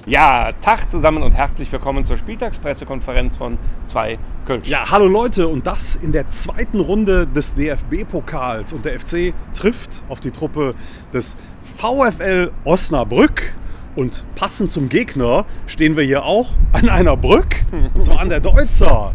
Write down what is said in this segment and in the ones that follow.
Ja, Tag zusammen und herzlich willkommen zur Spieltagspressekonferenz von 2 Kölsch. Ja, hallo Leute, und das in der zweiten Runde des DFB-Pokals. Und der FC trifft auf die Truppe des VfL Osnabrück. Und passend zum Gegner stehen wir hier auch an einer Brücke, und zwar an der Deutzer.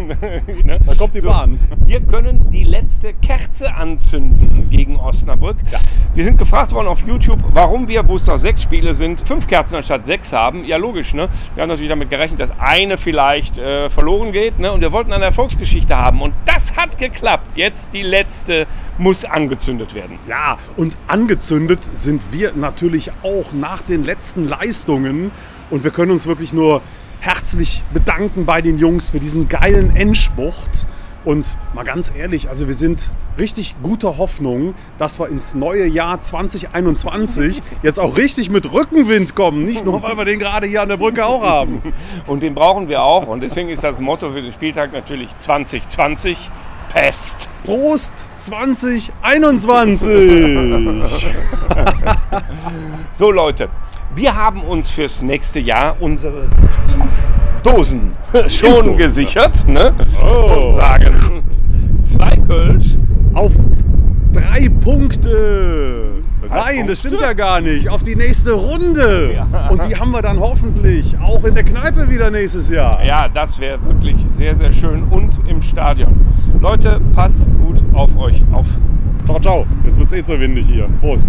Da kommt die Bahn. Wir können die letzte Kerze anzünden gegen Osnabrück. Ja. Wir sind gefragt worden auf YouTube, warum wir, wo es doch 6 Spiele sind, 5 Kerzen anstatt 6 haben. Ja, logisch, ne? Wir haben natürlich damit gerechnet, dass eine vielleicht verloren geht, ne? Und wir wollten eine Erfolgsgeschichte haben. Und das hat geklappt. Jetzt die letzte muss angezündet werden. Ja, und angezündet sind wir natürlich auch nach den letzten Leistungen. Und wir können uns wirklich nur herzlich bedanken bei den Jungs für diesen geilen Endspurt. Und mal ganz ehrlich, also wir sind richtig guter Hoffnung, dass wir ins neue Jahr 2021 jetzt auch richtig mit Rückenwind kommen. Nicht nur, weil wir den gerade hier an der Brücke auch haben. Und den brauchen wir auch. Und deswegen ist das Motto für den Spieltag natürlich 2020. Pest. Prost 2021! So Leute, wir haben uns fürs nächste Jahr unsere Dosen schon gesichert, ne? Und sagen 2 Kölsch auf 3 Punkte. Nein, das stimmt ja gar nicht. Auf die nächste Runde. Ja. Und die haben wir dann hoffentlich auch in der Kneipe wieder nächstes Jahr. Ja, das wäre wirklich sehr, sehr schön. Und im Stadion. Leute, passt gut auf euch auf. Ciao, ciao. Jetzt wird es eh so windig hier. Prost.